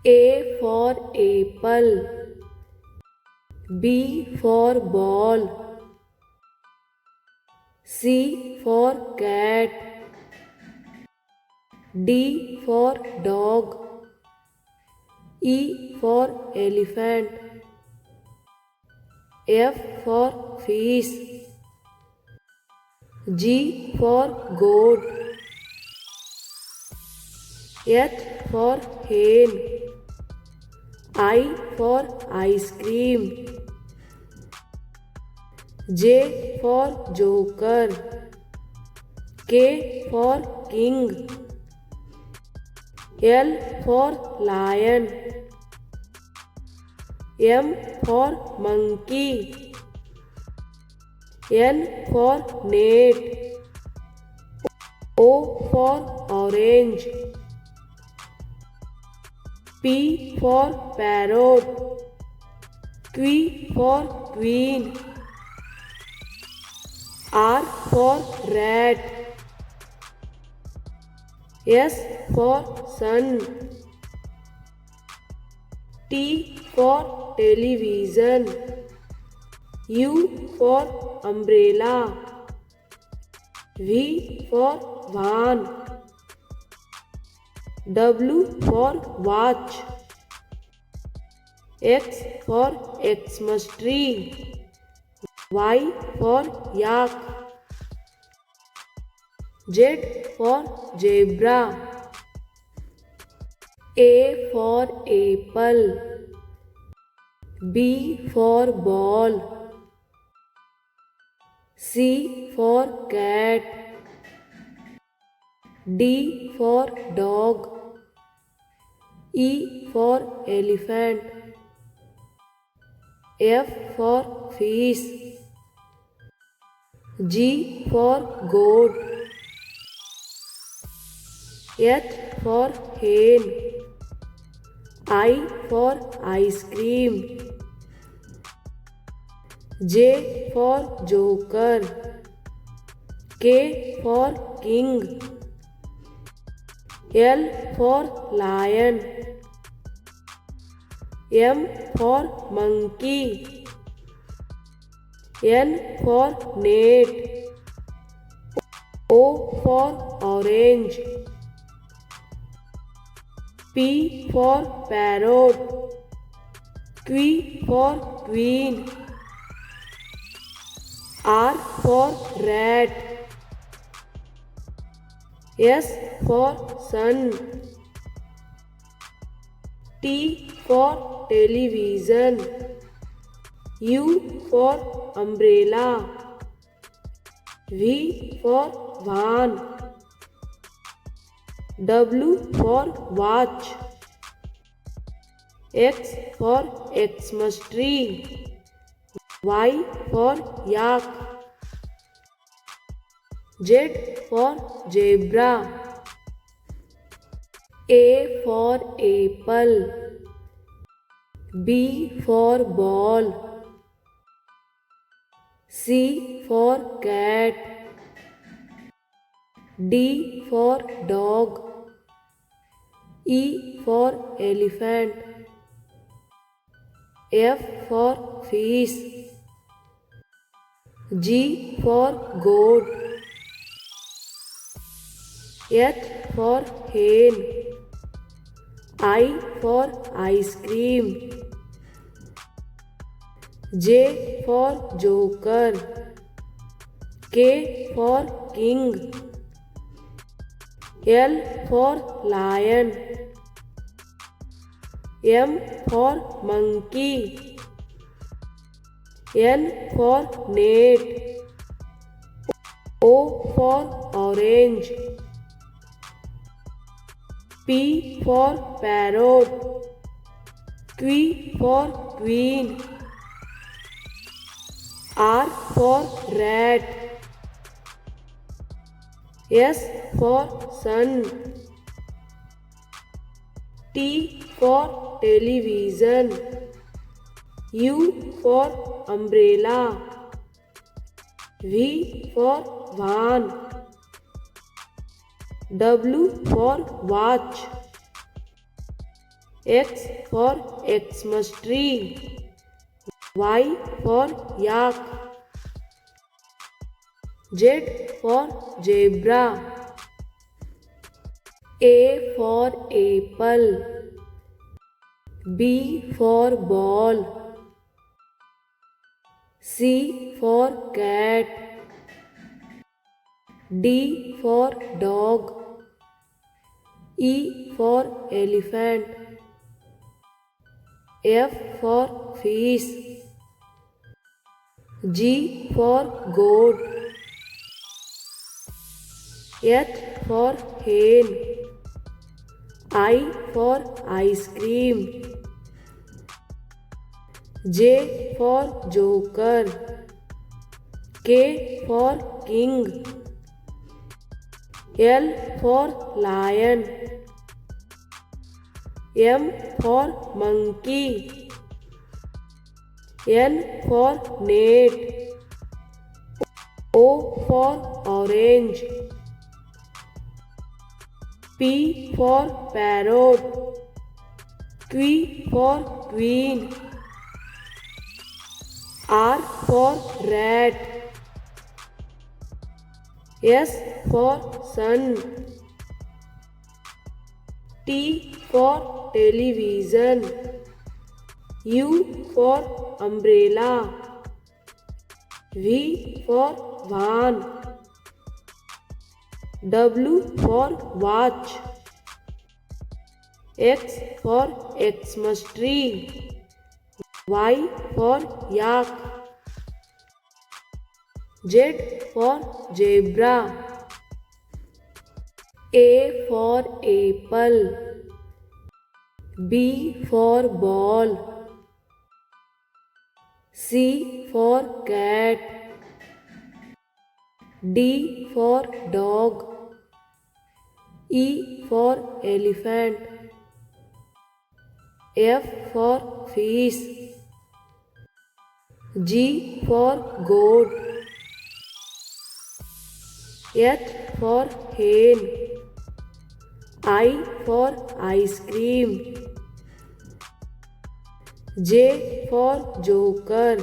A for apple, B for ball, C for cat, D for dog, E for elephant, F for fish, G for goat, H for hen, I for ice cream, J for joker, K for king, L for lion, M for monkey, N for net, O for orange, P for parrot, Q for queen, R for rat, S for sun, T for television, U for umbrella, V for van, W for watch, X for Xmas tree, Y for yak, Z for zebra, A for apple, B for ball, C for cat, D for dog, E for elephant, F for fish, G for goat, H for hen, I for ice cream, J for joker, K for king, L for lion, M for monkey, N for net, O for orange, P for parrot, Q for queen, R for rat, S for sun, T for television, U for umbrella, V for van, W for watch, X for Xmas tree, Y for yak, Z for zebra, A for apple, B for ball, C for cat, D for dog, E for elephant, F for fish, G for goat, H for hen, I for ice cream, J for joker, K for king, L for lion, M for monkey, N for net, O for orange, P for parrot, Q for queen, R for rat, S for sun, T for television, U for umbrella, V for van, W for watch, X for Xmas tree. Y for yak. Z for zebra. A for apple. B for ball. C for cat. D for dog. E for elephant. F for fish. G for goat. H for hen. I for ice cream. J for joker. K for king. L for lion. M for monkey. N for net. O for orange. P for parrot. Q for queen. R for rat. S for sun. T for television. U for umbrella. V for van. W for watch. X for Xmas tree. Y for yak. Z for zebra. A for apple. B for ball. C for cat. D for dog. E for elephant. F for fish. G for goat. H for hen. I for ice cream. J for joker.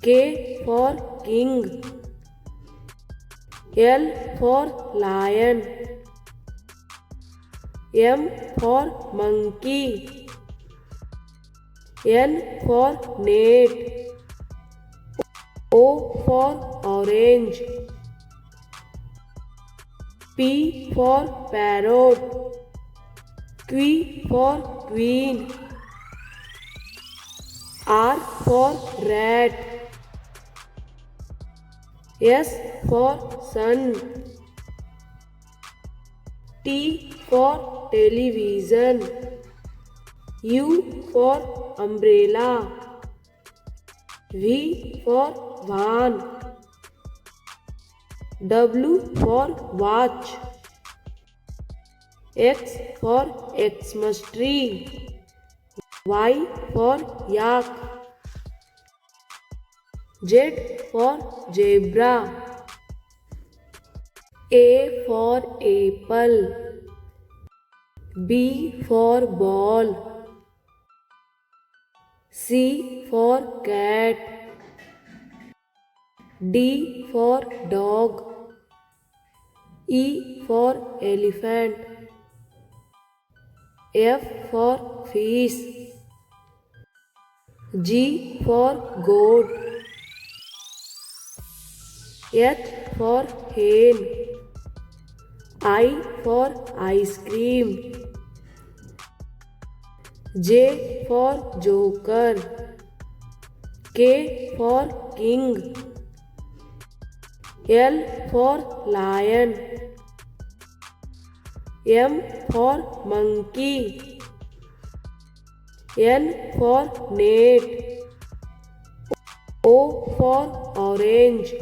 K for king. L for lion. M for monkey. N for net. O for orange. P for parrot. Q for queen. R for rat. S for sun. T for television. U for umbrella. V for van. W for watch. X for Xmas tree. Y for yak. Z for zebra. A for apple. B for ball. C for cat. D for dog. E for elephant. F for fish. G for goat. H for hen. I for ice cream. J for joker. K for king. L for lion. M for monkey. N for net. O for orange.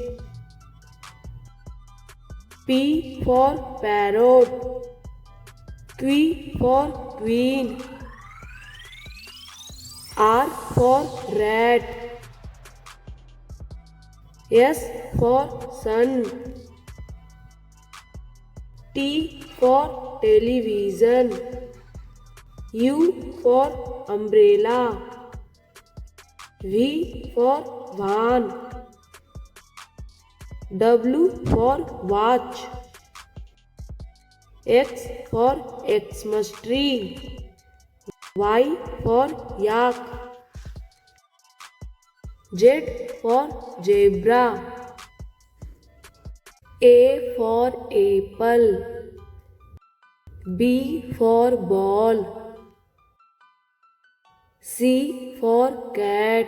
P for parrot. Q for queen. R for rat. S for sun. T for television. U for umbrella. V for van. W for watch. X for Xmas tree. Y for yak. Z for zebra. A for apple. B for ball. C for cat.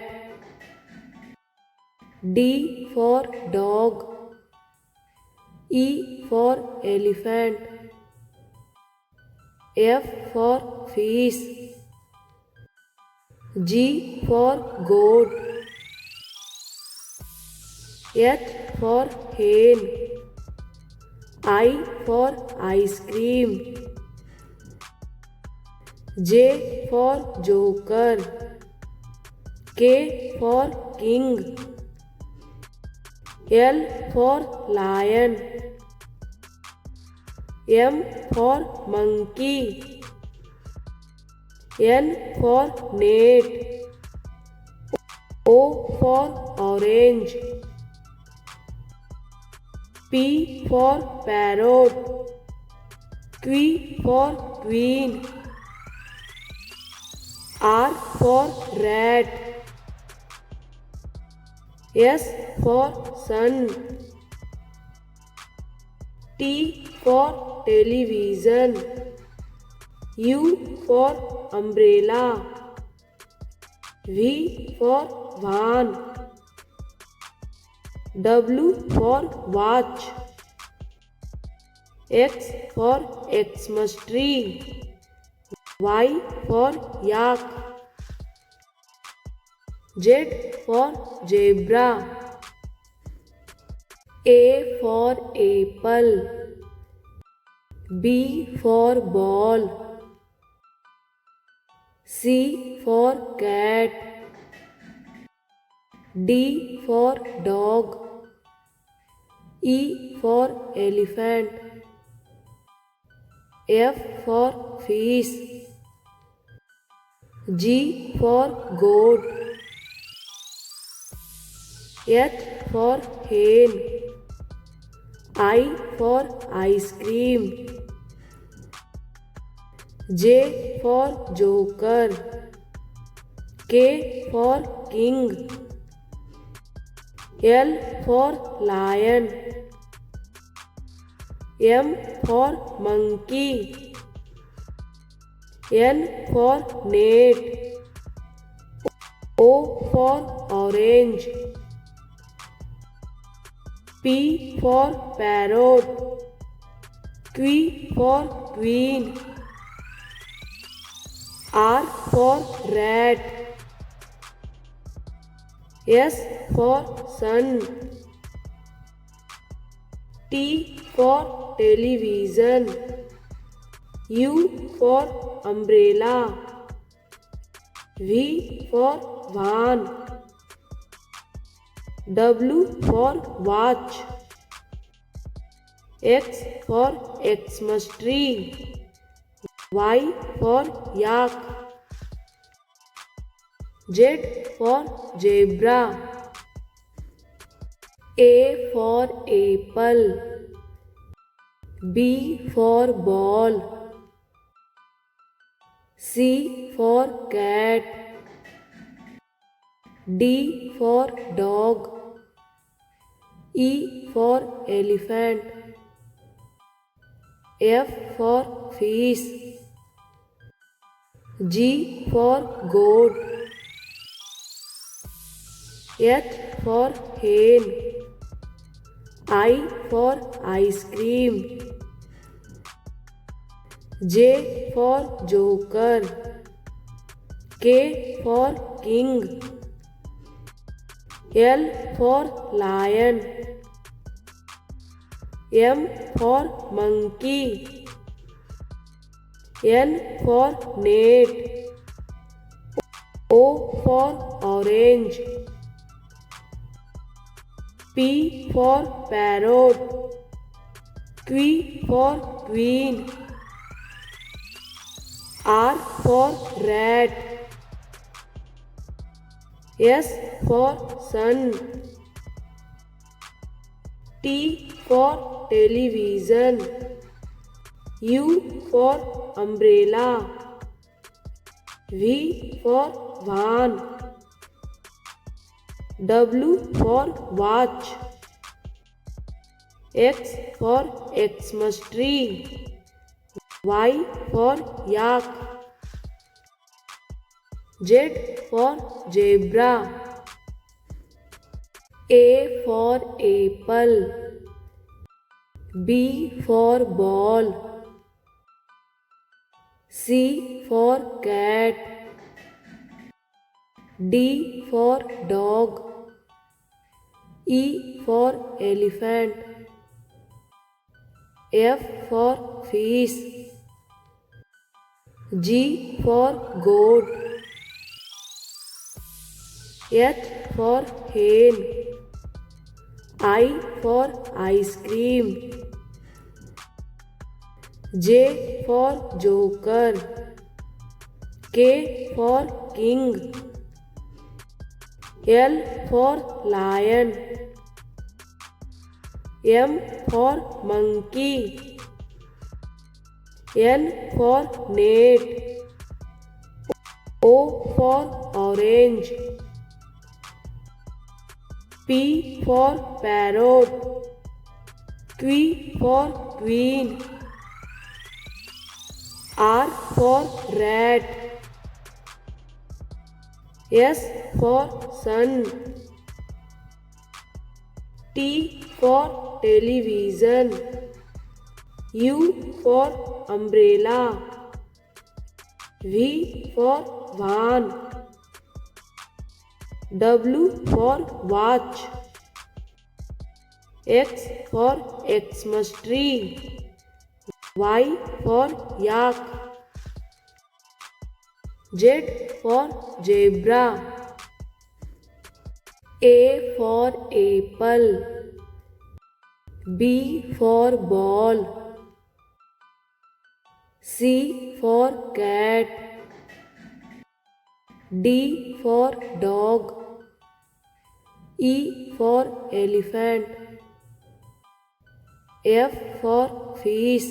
D for dog. E for elephant. F for fish. G for goat. H for hen. I for ice cream. J for joker. K for king. L for lion. M for monkey. N for net. O for orange. P for parrot. Q for queen. R for rat. S for sun. T for television. U for umbrella. V for van. W for watch. X for Xmas tree. Y for yak. Z for zebra. A for apple. B for ball. C for cat. D for dog. E for elephant. F for fish. G for goat. H for hen. I for ice cream. J for joker. K for king. L for lion. M for monkey. N for net. O for orange. P for parrot. Q for queen. R for rat. S for sun. T for television. U for umbrella. V for van. W for watch. X for Xmas tree. Y for yak. Z for zebra. A for apple. B for ball. C for cat. D for dog. E for elephant. F for fish. G for goat. H for hen. I for ice cream. J for joker. K for king. L for lion. M for monkey. N for net. O for orange. P for parrot. Q for queen. R for rat. S for sun. T for television. U for umbrella. V for van. W for watch. X for Xmas tree. Y for yak. Z for zebra. A for apple. B for ball. C for cat. D for dog. E for elephant. F for fish. G for goat. H for hen. I for ice cream. J for joker. K for king. L for lion. M for monkey. N for net. O for orange. P for parrot. Q for queen. R for rat. S for sun. T for television. U for umbrella. V for van. W for watch. X for Xmas tree. Y for yak. Z for zebra. A for apple. B for ball. C for cat. D for dog. E for elephant. F for fish.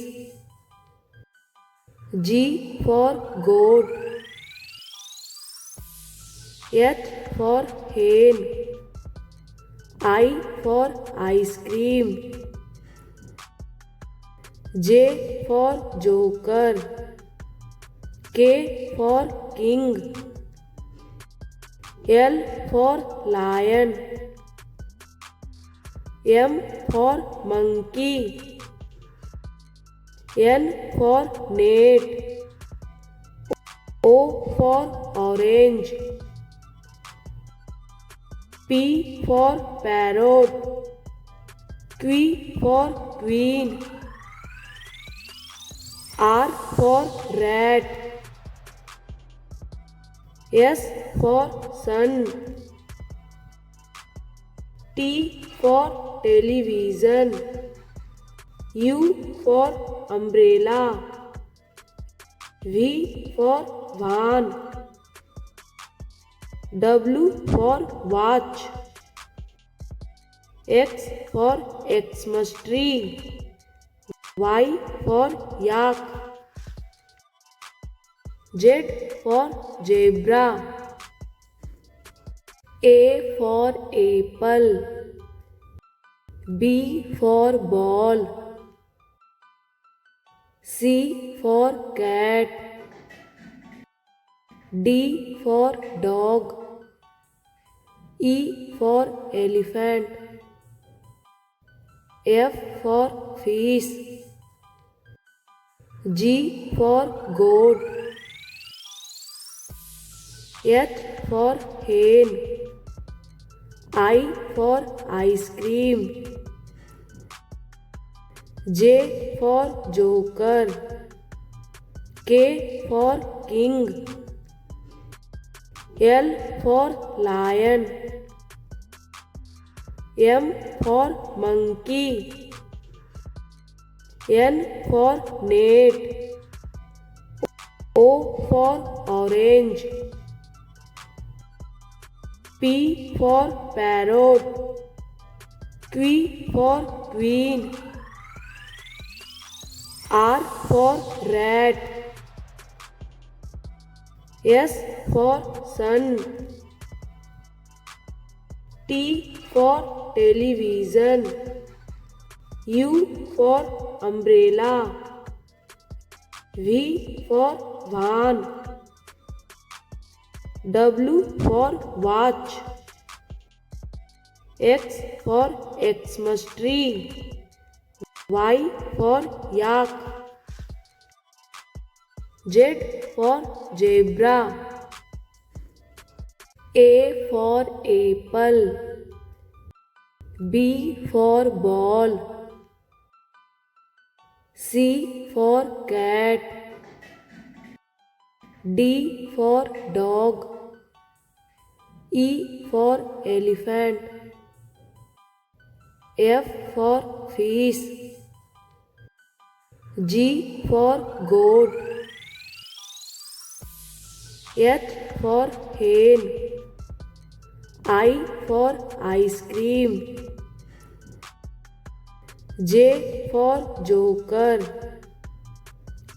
G for goat. H for hen. I for ice cream. J for joker. K for king. L for lion. M for monkey. N for net. O for orange. P for parrot. Q for queen. R for rat. S for sun. T for television. U for umbrella. V for van. W for watch. X for Xmas tree. Y for yak. Z for zebra. A for apple. B for ball. C for cat. D for dog. E for elephant. F for fish. G for goat. H for hen. I for ice cream. J for joker. K for king. L for lion. M for monkey. N for net. O for orange. P for parrot. Q for queen. R for rat. S for sun. T for television. U for umbrella. V for van. W for watch. X for Xmas tree. Y for yak. Z for zebra. A for apple. B for ball. C for cat. D for dog. E for elephant. F for fish. G for goat. H for hen. I for ice cream. J for joker.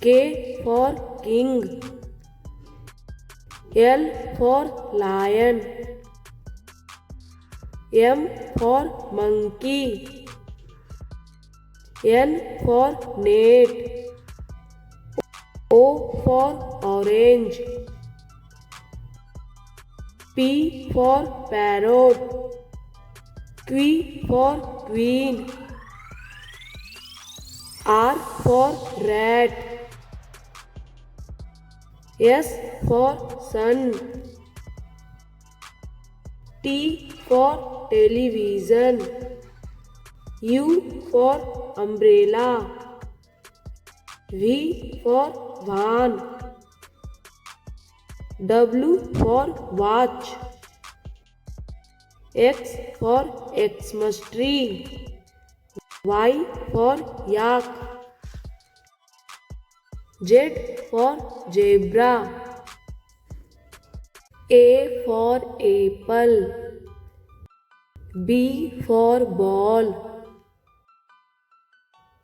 K for king. L for lion. M for monkey. N for net. O for orange. P for parrot. Q for queen. R for rat. S for sun. T for television. U for umbrella. V for van. W for watch. X for Xmas tree. Y for yak. Z for zebra. A for apple. B for ball.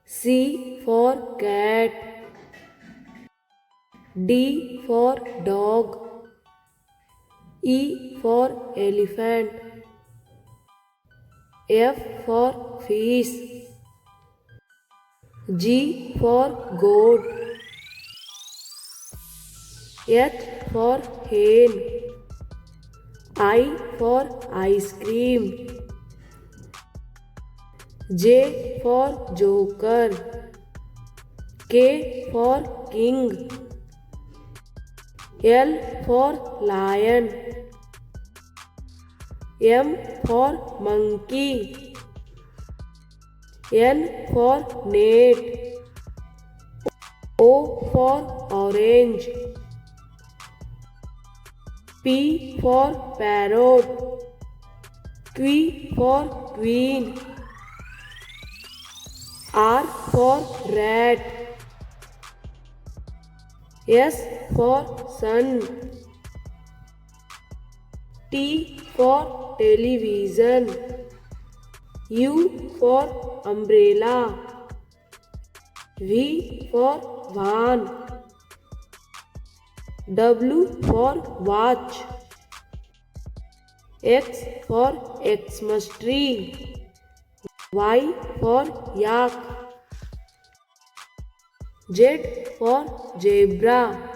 C for cat. D for dog. E for elephant. F for fish. G for goat. H for hen. I for ice cream. J for joker. K for king. L for lion. M for monkey. N for net. O for orange. P for parrot. Q for queen. R for rat. S for sun. T for television. U for umbrella. V for van. W for watch. X for Xmas tree. Y for yak. Z for zebra.